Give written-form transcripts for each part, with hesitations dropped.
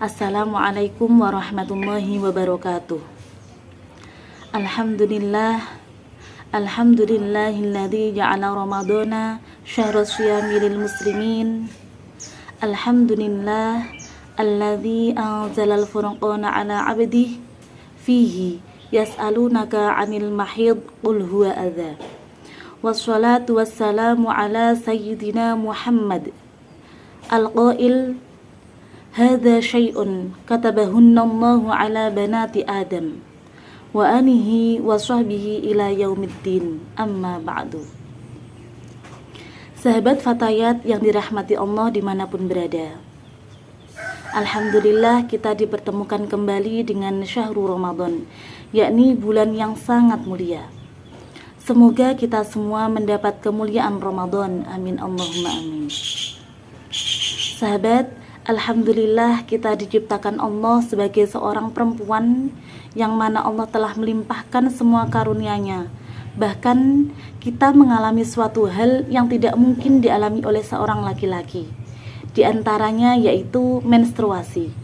Assalamualaikum warahmatullahi wabarakatuh. Alhamdulillahilladzi ja'ala ramadhana syahrus syiyami lil muslimin. Alhamdulillah alladzi anzalal furqana ala 'abdihi fihi yas'alunaka 'anil mahid qul huwa adza. Wassalatu wassalamu ala sayyidina Muhammad al-qail hadza syai'un katabahunallahu ala banati Adam wa anihi wa sahbihi ila yaumiddin, amma ba'du. Sahabat Fatayat yang dirahmati Allah dimanapun berada, alhamdulillah kita dipertemukan kembali dengan syahrul Ramadan, yakni bulan yang sangat mulia. Semoga kita semua mendapat kemuliaan Ramadan, amin Allahumma amin. Sahabat, alhamdulillah kita diciptakan Allah sebagai seorang perempuan yang mana Allah telah melimpahkan semua karunia-Nya. Bahkan kita mengalami suatu hal yang tidak mungkin dialami oleh seorang laki-laki. Di antaranya yaitu menstruasi.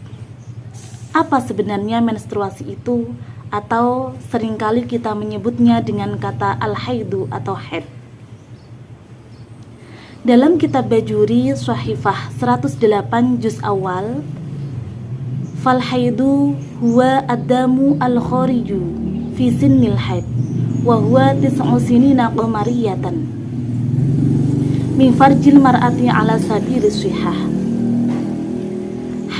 Apa sebenarnya menstruasi itu? Atau seringkali kita menyebutnya dengan kata al-haidu atau haid. Dalam kitab Bajuri Shahifah 108 juz awal, fal haidu huwa ad-damu al-khariju fi sinnil haid wa huwa 9 sinina qamariyatan min farjil mar'ati ala sabiris shihah.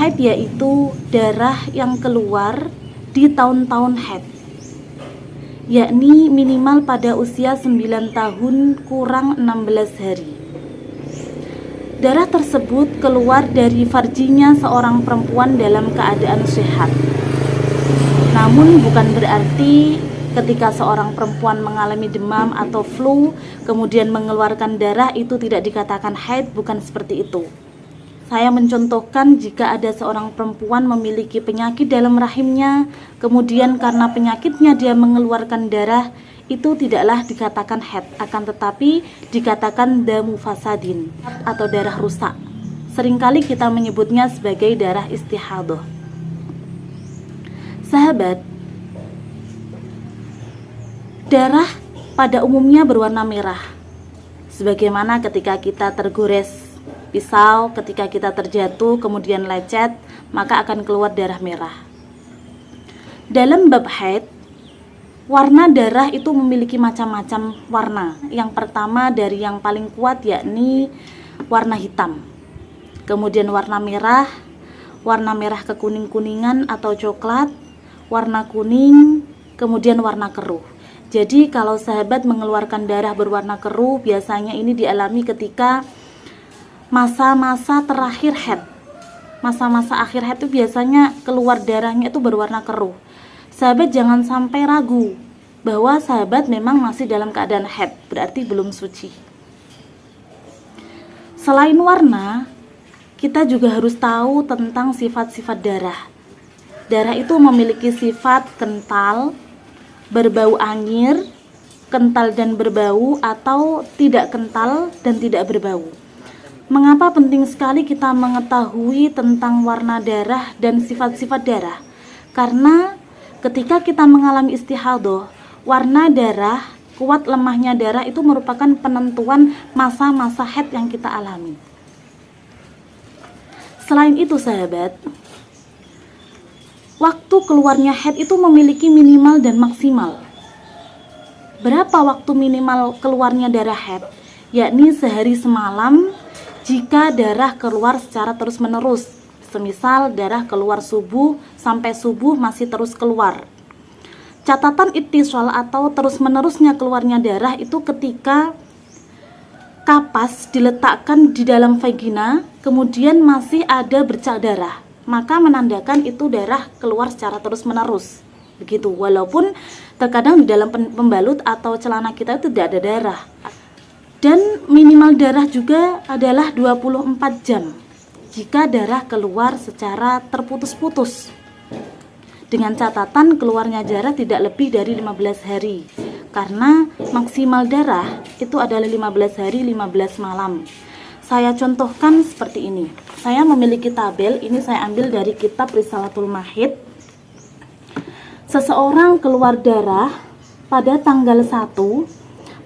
Haid yaitu darah yang keluar di tahun-tahun haid, yakni minimal pada usia 9 tahun kurang 16 hari. Darah tersebut keluar dari farjinya seorang perempuan dalam keadaan sehat. Namun bukan berarti ketika seorang perempuan mengalami demam atau flu kemudian mengeluarkan darah itu tidak dikatakan haid, bukan seperti itu. Saya mencontohkan jika ada seorang perempuan memiliki penyakit dalam rahimnya, kemudian karena penyakitnya dia mengeluarkan darah, itu tidaklah dikatakan haid, akan tetapi dikatakan damu fasadin atau darah rusak. Seringkali kita menyebutnya sebagai darah istihadah. Sahabat, darah pada umumnya berwarna merah. Sebagaimana ketika kita tergores pisau, ketika kita terjatuh kemudian lecet, maka akan keluar darah merah. Dalam bab haid, warna darah itu memiliki macam-macam warna. Yang pertama dari yang paling kuat yakni warna hitam. Kemudian warna merah kekuning-kuningan atau coklat, warna kuning, kemudian warna keruh. Jadi kalau sahabat mengeluarkan darah berwarna keruh, biasanya ini dialami ketika masa-masa terakhir haid. Masa-masa akhir haid itu biasanya keluar darahnya itu berwarna keruh. Sahabat jangan sampai ragu bahwa sahabat memang masih dalam keadaan haid, berarti belum suci. Selain warna, kita juga harus tahu tentang sifat-sifat darah. Darah itu memiliki sifat kental, berbau anyir, kental dan berbau, atau tidak kental dan tidak berbau. Mengapa penting sekali kita mengetahui tentang warna darah dan sifat-sifat darah? Karena ketika kita mengalami istihadah, warna darah, kuat lemahnya darah itu merupakan penentuan masa-masa haid yang kita alami. Selain itu sahabat, waktu keluarnya haid itu memiliki minimal dan maksimal. Berapa waktu minimal keluarnya darah haid? Yakni sehari semalam jika darah keluar secara terus-menerus. Semisal darah keluar subuh sampai subuh masih terus keluar. Catatan ittisal atau terus-menerusnya keluarnya darah itu ketika kapas diletakkan di dalam vagina kemudian masih ada bercak darah, maka menandakan itu darah keluar secara terus-menerus. Begitu, walaupun terkadang di dalam pembalut atau celana kita itu tidak ada darah. Dan minimal darah juga adalah 24 jam. Jika darah keluar secara terputus-putus, dengan catatan keluarnya darah tidak lebih dari 15 hari, karena maksimal darah itu adalah 15 hari 15 malam. Saya contohkan seperti ini. Saya memiliki tabel, ini saya ambil dari kitab Risalatul Mahid. Seseorang keluar darah pada tanggal 1.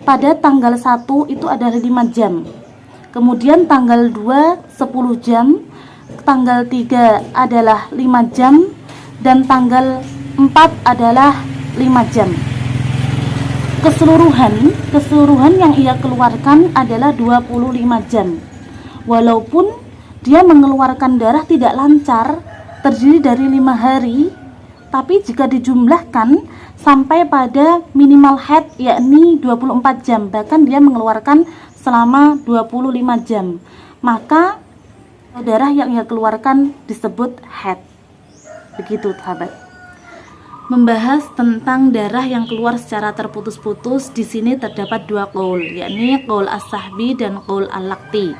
Pada tanggal 1 itu adalah 5 jam. Kemudian tanggal 2 10 jam, tanggal 3 adalah 5 jam, dan tanggal 4 adalah 5 jam. Keseluruhan yang ia keluarkan adalah 25 jam. Walaupun dia mengeluarkan darah tidak lancar, terdiri dari 5 hari, tapi jika dijumlahkan sampai pada minimal haid, yakni 24 jam, bahkan dia mengeluarkan selama 25 jam, maka darah yang ia keluarkan disebut haid. Begitu, sahabat. Membahas tentang darah yang keluar secara terputus-putus, di sini terdapat 2 qaul, yakni qaul as-sahbi dan qaul al-laqti.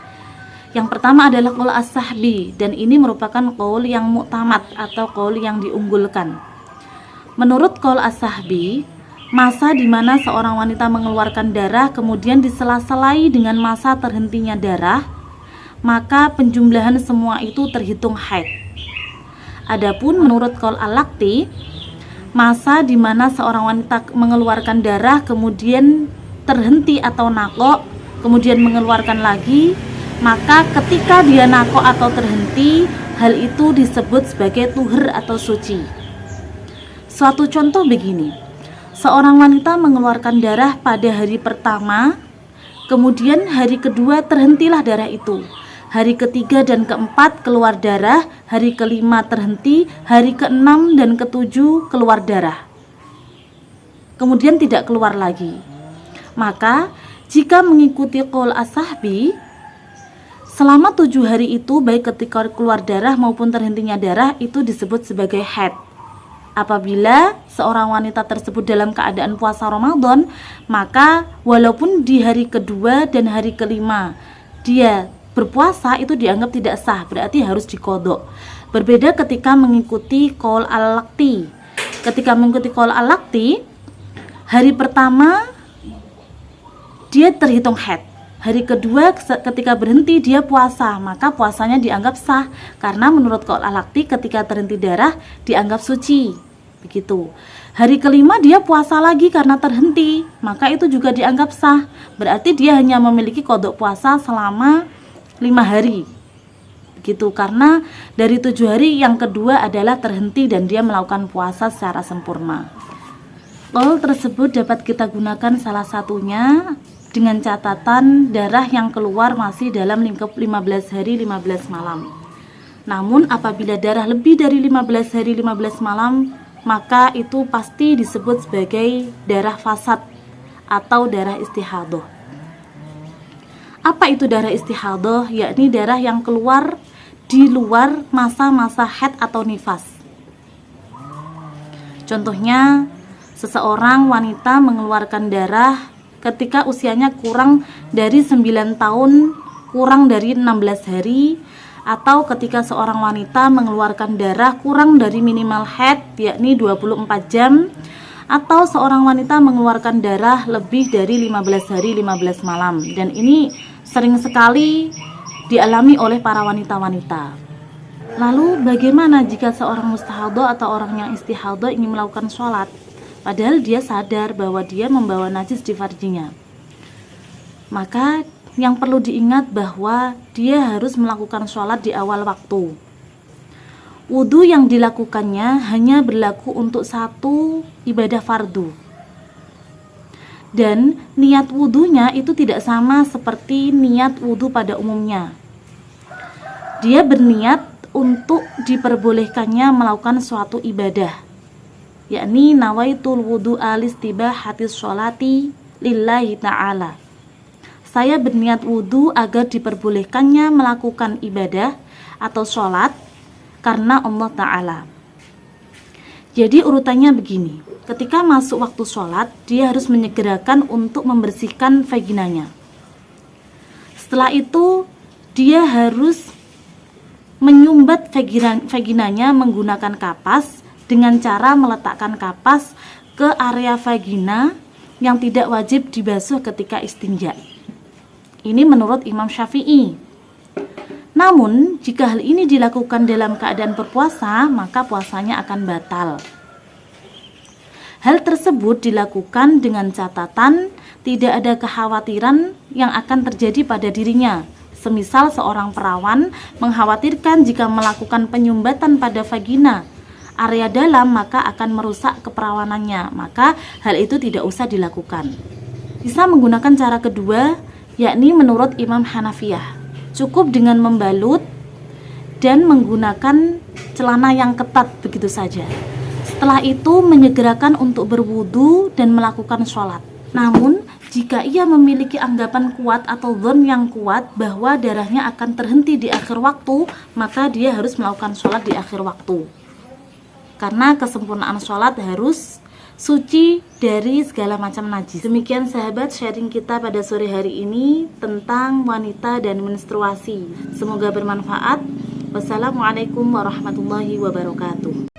Yang pertama adalah qaul as-sahbi, dan ini merupakan qaul yang mu'tamad atau qaul yang diunggulkan. Menurut qaul as-sahbi, masa di mana seorang wanita mengeluarkan darah kemudian disela-selai dengan masa terhentinya darah, maka penjumlahan semua itu terhitung haid. Adapun menurut qaul al-laqti, masa di mana seorang wanita mengeluarkan darah kemudian terhenti atau naqo, kemudian mengeluarkan lagi, maka ketika dia naqo atau terhenti, hal itu disebut sebagai tuhur atau suci. Suatu contoh begini, seorang wanita mengeluarkan darah pada hari pertama, kemudian hari kedua terhentilah darah itu, hari ketiga dan keempat keluar darah, hari kelima terhenti, hari keenam dan ketujuh keluar darah, kemudian tidak keluar lagi. Maka jika mengikuti qaul as-sahbi, selama 7 hari itu baik ketika keluar darah maupun terhentinya darah itu disebut sebagai haid. Apabila seorang wanita tersebut dalam keadaan puasa Ramadan, maka walaupun di hari kedua dan hari kelima dia berpuasa, itu dianggap tidak sah, berarti harus diqodho. Berbeda ketika mengikuti qaul al-laqti. Ketika mengikuti qaul al-laqti, hari pertama dia terhitung haid, hari kedua ketika berhenti dia puasa, maka puasanya dianggap sah, karena menurut qaul al-laqti ketika terhenti darah dianggap suci. Begitu. Hari kelima dia puasa lagi karena terhenti, maka itu juga dianggap sah, berarti dia hanya memiliki qodho puasa selama 5 hari. Begitu, karena dari 7 hari yang kedua adalah terhenti dan dia melakukan puasa secara sempurna. Qaul tersebut dapat kita gunakan salah satunya dengan catatan darah yang keluar masih dalam lingkup 15 hari 15 malam. Namun apabila darah lebih dari 15 hari 15 malam, maka itu pasti disebut sebagai darah fasad atau darah istihadah. Apa itu darah istihadah? Yakni darah yang keluar di luar masa-masa haid atau nifas. Contohnya, seseorang wanita mengeluarkan darah ketika usianya kurang dari 9 tahun, kurang dari 16 hari, atau ketika seorang wanita mengeluarkan darah kurang dari minimal haid, yakni 24 jam, atau seorang wanita mengeluarkan darah lebih dari 15 hari 15 malam. Dan ini sering sekali dialami oleh para wanita-wanita. Lalu bagaimana jika seorang mustahadah atau orang yang istihadah ingin melakukan sholat, padahal dia sadar bahwa dia membawa najis di farjinya? Maka yang perlu diingat bahwa dia harus melakukan sholat di awal waktu. Wudhu yang dilakukannya hanya berlaku untuk satu ibadah fardu. Dan niat wudhunya itu tidak sama seperti niat wudhu pada umumnya. Dia berniat untuk diperbolehkannya melakukan suatu ibadah, yakni nawaitul wudhu alistibahatis sholati lillahi ta'ala. Saya berniat wudhu agar diperbolehkannya melakukan ibadah atau sholat karena Allah Ta'ala. Jadi urutannya begini, ketika masuk waktu sholat, dia harus menyegerakan untuk membersihkan vaginanya. Setelah itu, dia harus menyumbat vaginanya menggunakan kapas dengan cara meletakkan kapas ke area vagina yang tidak wajib dibasuh ketika istinja. Ini menurut Imam Syafi'i. Namun, jika hal ini dilakukan dalam keadaan berpuasa, maka puasanya akan batal. Hal tersebut dilakukan dengan catatan tidak ada kekhawatiran yang akan terjadi pada dirinya. Semisal seorang perawan mengkhawatirkan jika melakukan penyumbatan pada vagina area dalam maka akan merusak keperawanannya, maka hal itu tidak usah dilakukan. Bisa menggunakan cara kedua, yakni menurut Imam Hanafiyah. Cukup dengan membalut dan menggunakan celana yang ketat begitu saja. Setelah itu menyegerakan untuk berwudu dan melakukan sholat. Namun, jika ia memiliki anggapan kuat atau dzon yang kuat bahwa darahnya akan terhenti di akhir waktu, maka dia harus melakukan sholat di akhir waktu. Karena kesempurnaan sholat harus suci dari segala macam najis. Demikian sahabat sharing kita pada sore hari ini tentang wanita dan menstruasi. Semoga bermanfaat. Wassalamualaikum warahmatullahi wabarakatuh.